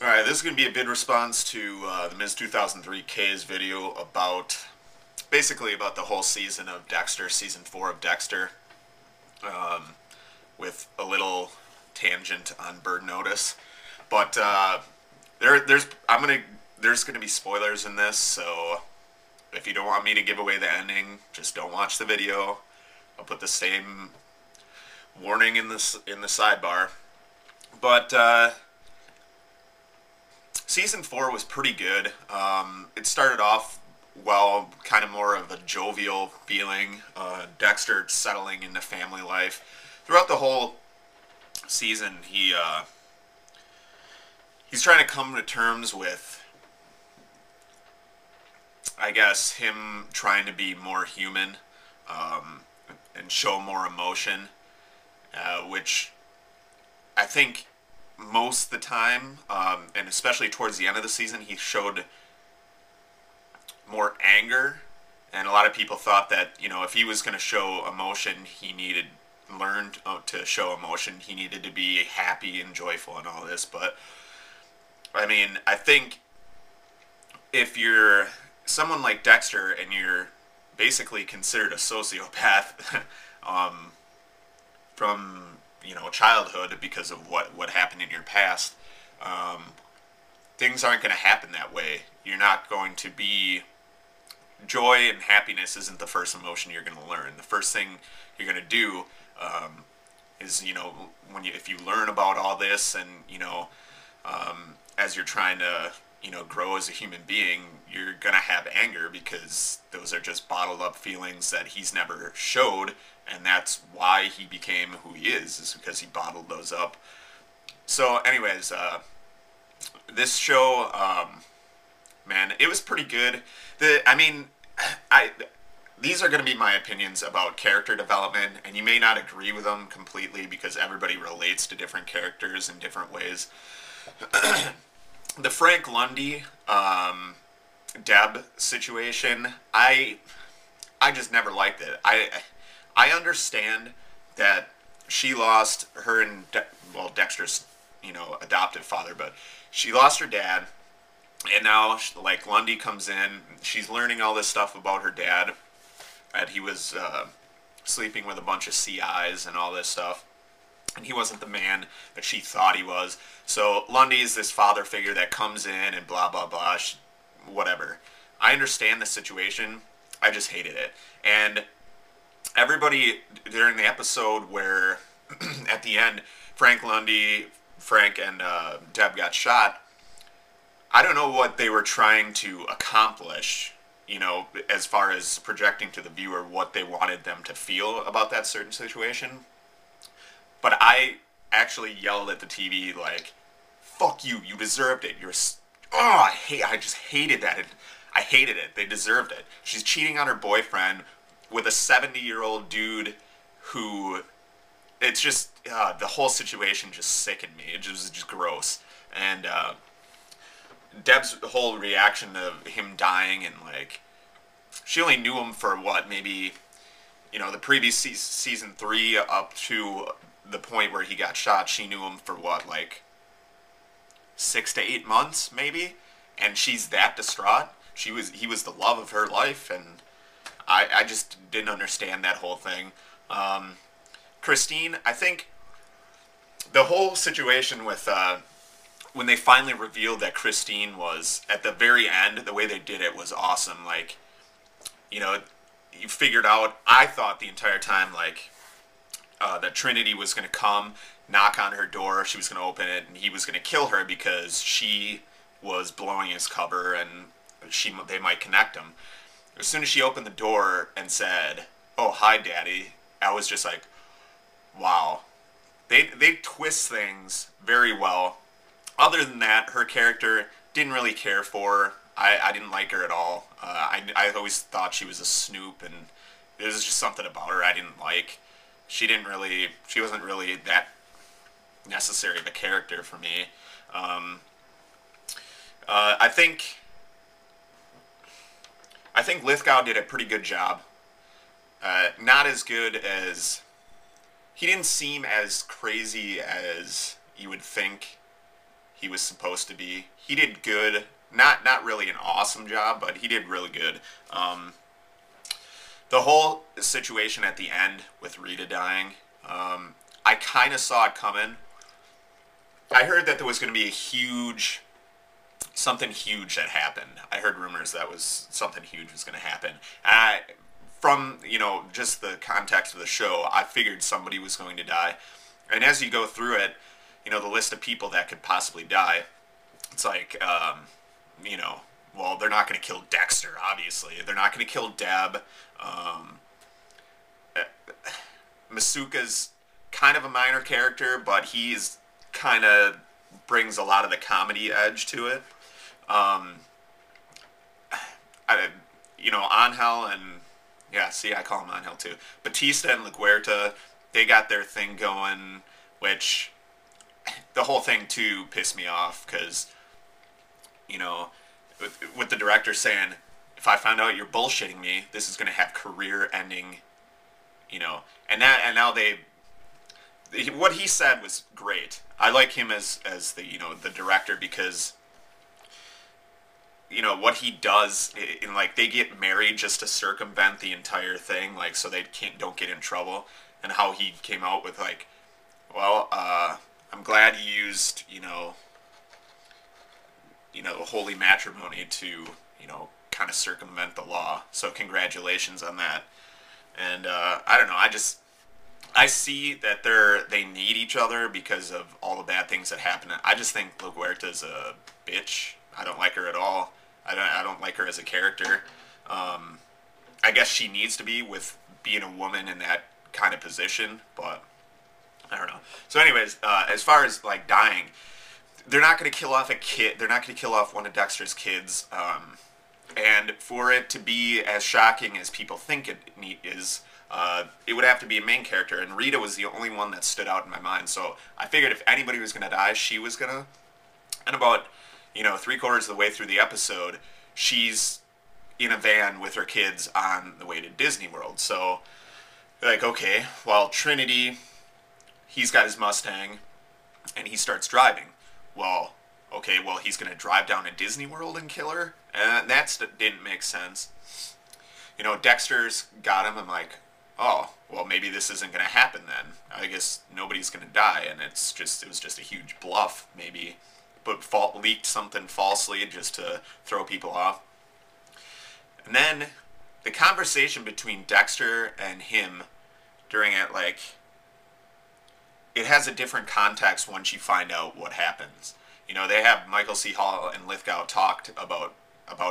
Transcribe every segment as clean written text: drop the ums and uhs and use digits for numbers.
Alright, this is going to be a bid response to the Ms. 2003 K's video about, basically about the whole season of Dexter, season 4 of Dexter, with a little tangent on Bird Notice. But there's going to be spoilers in this, so if you don't want me to give away the ending, just don't watch the video. I'll put the same warning in the sidebar. But Season 4 was pretty good. It started off, well, kind of more of a jovial feeling. Dexter settling into family life. Throughout the whole season, he's trying to come to terms with, I guess, him trying to be more human and show more emotion, which I think most of the time, and especially towards the end of the season, he showed more anger. And a lot of people thought that, you know, if he was going to show emotion, learned to show emotion. He needed to be happy and joyful and all this. But, I mean, I think if you're someone like Dexter and you're basically considered a sociopath from, you know, childhood because of what happened in your past, things aren't going to happen that way. You're not going to be... Joy and happiness isn't the first emotion you're going to learn. The first thing you're going to do is, you know, if you learn about all this and, you know, as you're trying to, you know, grow as a human being, you're going to have anger because those are just bottled up feelings that he's never showed. And that's why he became who he is because he bottled those up. So anyways, this show, man, it was pretty good. These are going to be my opinions about character development, and you may not agree with them completely because everybody relates to different characters in different ways. The Frank Lundy, Deb situation, I just never liked it. I understand that she lost her and Dexter's, you know, adoptive father, but she lost her dad, and now like Lundy comes in. She's learning all this stuff about her dad, that he was sleeping with a bunch of CIs and all this stuff, and he wasn't the man that she thought he was. So Lundy is this father figure that comes in and blah blah blah, whatever. I understand the situation. I just hated it. And everybody during the episode where at the end Frank and Deb got shot, I don't know what they were trying to accomplish, you know, as far as projecting to the viewer what they wanted them to feel about that certain situation. But I actually yelled at the TV like, "Fuck you! You deserved it. I just hated that. I hated it. They deserved it. She's cheating on her boyfriend with a 70-year-old dude who, it's just, the whole situation just sickened me. It was just gross. And Deb's whole reaction to him dying, and like, she only knew him for what, maybe, you know, the previous season 3 up to the point where he got shot, she knew him for what, like 6 to 8 months maybe, and she's that distraught. He was the love of her life, and I just didn't understand that whole thing. Christine, I think the whole situation with when they finally revealed that Christine was at the very end, the way they did it was awesome. Like, you know, you figured out, I thought the entire time, like, that Trinity was going to come, knock on her door, she was going to open it, and he was going to kill her because she was blowing his cover and they might connect him. As soon as she opened the door and said, "Oh, hi, Daddy," I was just like, wow. They twist things very well. Other than that, her character, didn't really care for her. I didn't like her at all. I always thought she was a snoop, and there was just something about her I didn't like. She wasn't really that necessary of a character for me. I think Lithgow did a pretty good job. Not as good as... He didn't seem as crazy as you would think he was supposed to be. He did good. Not really an awesome job, but he did really good. The whole situation at the end with Rita dying, I kind of saw it coming. I heard that there was going to be something huge that happened. I heard rumors that was something huge was going to happen. And from, just the context of the show, I figured somebody was going to die. And as you go through it, the list of people that could possibly die, it's like, well, they're not going to kill Dexter, obviously. They're not going to kill Deb. Masuka's kind of a minor character, but he's kind of brings a lot of the comedy edge to it. Angel and, yeah, see, I call him Angel too. Batista and LaGuerta, they got their thing going, which the whole thing too pissed me off because, with the director saying, if I find out you're bullshitting me, this is going to have career-ending, and now what he said was great. I like him as the director because, what he does, they get married just to circumvent the entire thing, so they don't get in trouble, and how he came out with, well, I'm glad you used, holy matrimony to, kind of circumvent the law. So congratulations on that. And I don't know. I see that they need each other because of all the bad things that happen. I just think LaGuerta's a bitch. I don't like her at all. I don't like her as a character. I guess she needs to be with being a woman in that kind of position, but I don't know. So anyways, as far as dying, they're not going to kill off a kid. They're not going to kill off one of Dexter's kids. And for it to be as shocking as people think it is, it would have to be a main character. And Rita was the only one that stood out in my mind. So I figured if anybody was going to die, she was going to. And about, 3/4 of the way through the episode, she's in a van with her kids on the way to Disney World. So, okay, well, Trinity, he's got his Mustang, and he starts driving. Well, okay, he's going to drive down to Disney World and kill her? And that didn't make sense. Dexter's got him. I'm like, oh, well, maybe this isn't going to happen then. I guess nobody's going to die, and it was just a huge bluff, maybe. But leaked something falsely just to throw people off. And then the conversation between Dexter and him during it, it has a different context once you find out what happens. They have Michael C. Hall and Lithgow talked about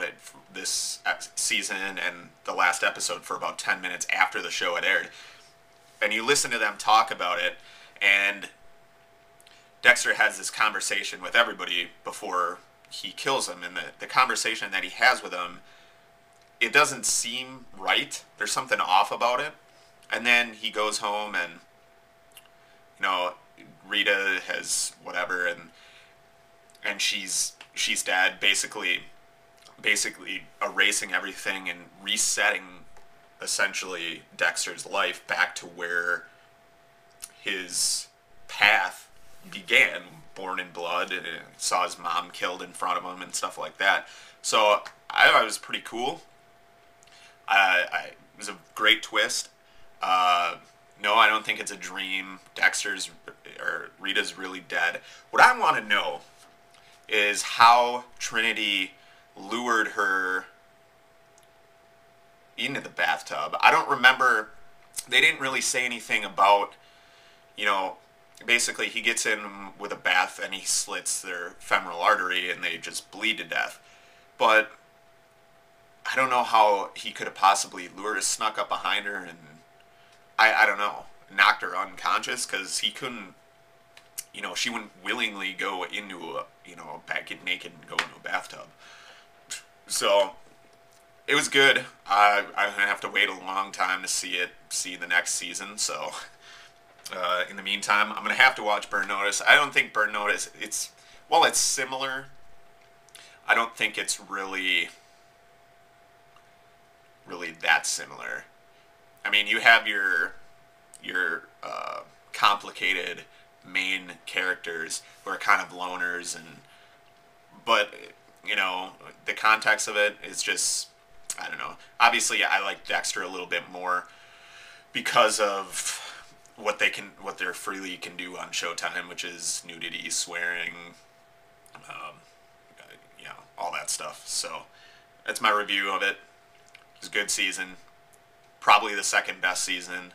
it this season and the last episode for about 10 minutes after the show had aired. And you listen to them talk about it, and Dexter has this conversation with everybody before he kills them, and the conversation that he has with them, it doesn't seem right. There's something off about it. And then he goes home and, Rita has whatever, and she's dead, basically erasing everything and resetting essentially Dexter's life back to where his path began, born in blood, and saw his mom killed in front of him and stuff like that. So I thought it was pretty cool. It was a great twist. No, I don't think it's a dream. Rita's really dead. What I want to know is how Trinity lured her into the bathtub. I don't remember. They didn't really say anything about, basically he gets in with a bath and he slits their femoral artery and they just bleed to death. But I don't know how he could have possibly snuck up behind her and, I don't know, knocked her unconscious, because he couldn't, she wouldn't willingly go into get naked and go into a bathtub. So it was good. I'm going to have to wait a long time to see the next season, so in the meantime, I'm going to have to watch Burn Notice. I don't think Burn Notice, it's similar. I don't think it's really that similar. I mean, you have your complicated main characters who are kind of loners, but you know, the context of it is just, I don't know. Obviously, I like Dexter a little bit more because of what they're freely can do on Showtime, which is nudity, swearing, um, you know, all that stuff. So that's my review of it. It was a good season, probably the second best season.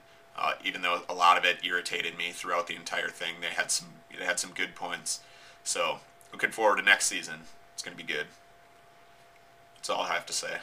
Even though a lot of it irritated me throughout the entire thing, they had some good points. So looking forward to next season. It's gonna be good. That's all I have to say.